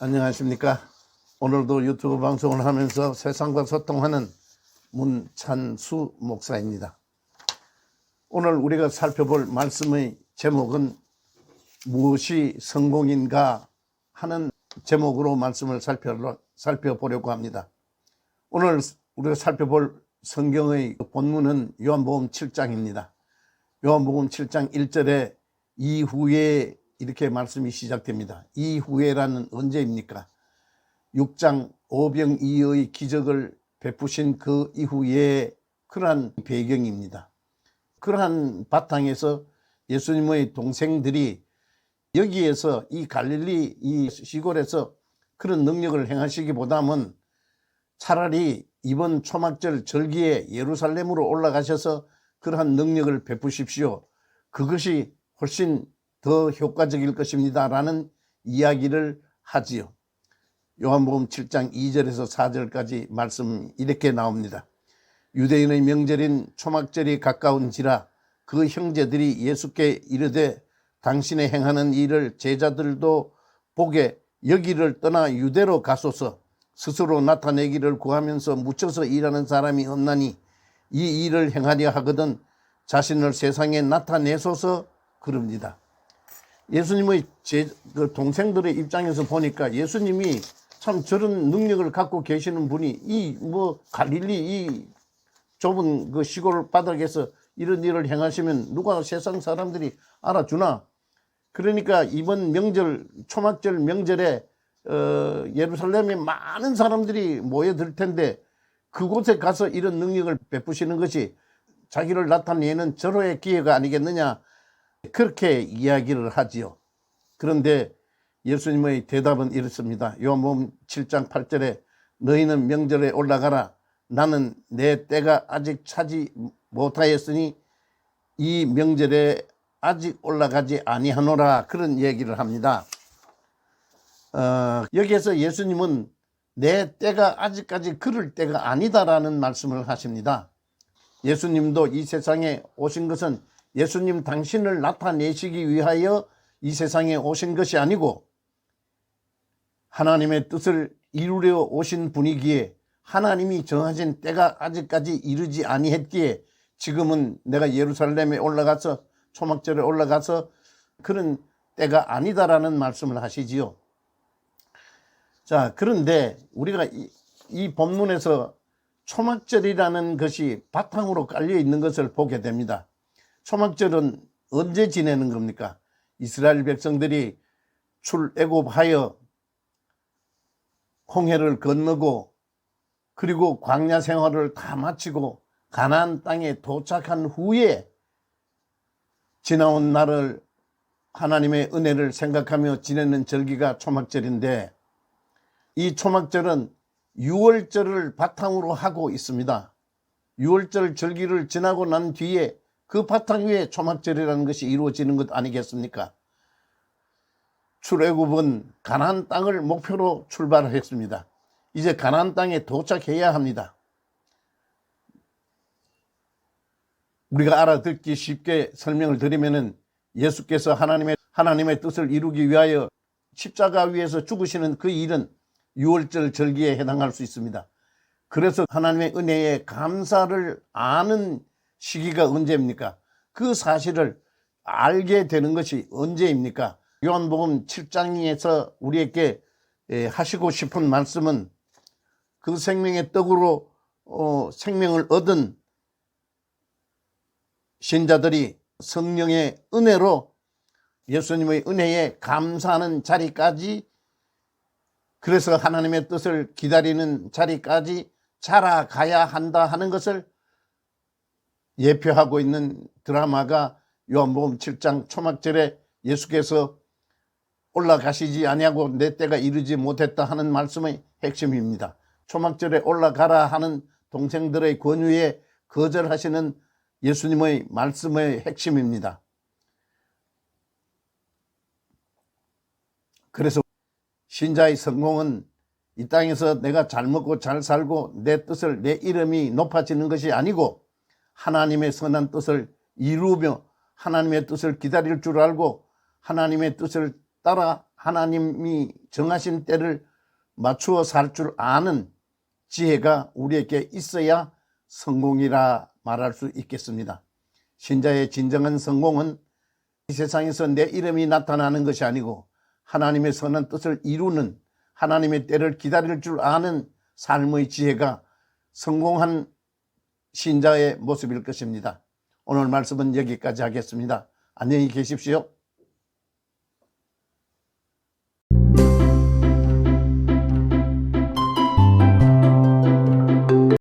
안녕하십니까. 오늘도 유튜브 방송을 하면서 세상과 소통하는 문찬수 목사입니다. 오늘 우리가 살펴볼 말씀의 제목은 무엇이 성공인가 하는 제목으로 말씀을 살펴보려고 합니다. 오늘 우리가 살펴볼 성경의 본문은 요한복음 7장입니다. 요한복음 7장 1절에 이후에 이렇게 말씀이 시작됩니다. 이후에라는 언제입니까? 6장 오병이어의 기적을 베푸신 그 이후에 그러한 배경입니다. 그러한 바탕에서 예수님의 동생들이 여기에서 이 갈릴리 이 시골에서 그런 능력을 행하시기보다는 차라리 이번 초막절 절기에 예루살렘으로 올라가셔서 그러한 능력을 베푸십시오. 그것이 훨씬 더 효과적일 것입니다 라는 이야기를 하지요. 요한복음 7장 2절에서 4절까지 말씀 이렇게 나옵니다. 유대인의 명절인 초막절이 가까운지라 그 형제들이 예수께 이르되 당신의 행하는 일을 제자들도 보게 여기를 떠나 유대로 가소서. 스스로 나타내기를 구하면서 묻혀서 일하는 사람이 없나니 이 일을 행하려 하거든 자신을 세상에 나타내소서 그럽니다. 예수님의 동생들의 입장에서 보니까 예수님이 참 저런 능력을 갖고 계시는 분이 갈릴리 이 좁은 그 시골 바닥에서 이런 일을 행하시면 누가 세상 사람들이 알아주나? 그러니까 이번 명절 초막절 명절에 예루살렘에 많은 사람들이 모여들 텐데 그곳에 가서 이런 능력을 베푸시는 것이 자기를 나타내는 절호의 기회가 아니겠느냐, 그렇게 이야기를 하지요. 그런데 예수님의 대답은 이렇습니다. 요한복음 7장 8절에 너희는 명절에 올라가라. 나는 내 때가 아직 차지 못하였으니 이 명절에 아직 올라가지 아니하노라, 그런 얘기를 합니다. 여기에서 예수님은 내 때가 아직까지 그럴 때가 아니다라는 말씀을 하십니다. 예수님도 이 세상에 오신 것은 예수님 당신을 나타내시기 위하여 이 세상에 오신 것이 아니고 하나님의 뜻을 이루려 오신 분이기에 하나님이 정하신 때가 아직까지 이르지 아니했기에 지금은 내가 예루살렘에 올라가서 초막절에 올라가서 그런 때가 아니다라는 말씀을 하시지요. 자, 그런데 우리가 이 본문에서 초막절이라는 것이 바탕으로 깔려 있는 것을 보게 됩니다. 초막절은 언제 지내는 겁니까? 이스라엘 백성들이 출애굽하여 홍해를 건너고 그리고 광야 생활을 다 마치고 가나안 땅에 도착한 후에 지나온 날을 하나님의 은혜를 생각하며 지내는 절기가 초막절인데, 이 초막절은 유월절을 바탕으로 하고 있습니다. 유월절 절기를 지나고 난 뒤에 그 바탕 위에 초막절이라는 것이 이루어지는 것 아니겠습니까? 출애굽은 가나안 땅을 목표로 출발했습니다. 이제 가나안 땅에 도착해야 합니다. 우리가 알아듣기 쉽게 설명을 드리면은 예수께서 하나님의 뜻을 이루기 위하여 십자가 위에서 죽으시는 그 일은 유월절 절기에 해당할 수 있습니다. 그래서 하나님의 은혜에 감사를 아는 시기가 언제입니까? 그 사실을 알게 되는 것이 언제입니까? 요한복음 7장에서 우리에게 하시고 싶은 말씀은 그 생명의 떡으로 생명을 얻은 신자들이 성령의 은혜로 예수님의 은혜에 감사하는 자리까지, 그래서 하나님의 뜻을 기다리는 자리까지 자라가야 한다 하는 것을 예표하고 있는 드라마가 요한복음 7장 초막절에 예수께서 올라가시지 아니하고 내 때가 이르지 못했다 하는 말씀의 핵심입니다. 초막절에 올라가라 하는 동생들의 권유에 거절하시는 예수님의 말씀의 핵심입니다. 그래서 신자의 성공은 이 땅에서 내가 잘 먹고 잘 살고 내 뜻을, 내 이름이 높아지는 것이 아니고 하나님의 선한 뜻을 이루며 하나님의 뜻을 기다릴 줄 알고 하나님의 뜻을 따라 하나님이 정하신 때를 맞추어 살 줄 아는 지혜가 우리에게 있어야 성공이라 말할 수 있겠습니다. 신자의 진정한 성공은 이 세상에서 내 이름이 나타나는 것이 아니고 하나님의 선한 뜻을 이루는, 하나님의 때를 기다릴 줄 아는 삶의 지혜가 성공한 신자의 모습일 것입니다. 오늘 말씀은 여기까지 하겠습니다. 안녕히 계십시오.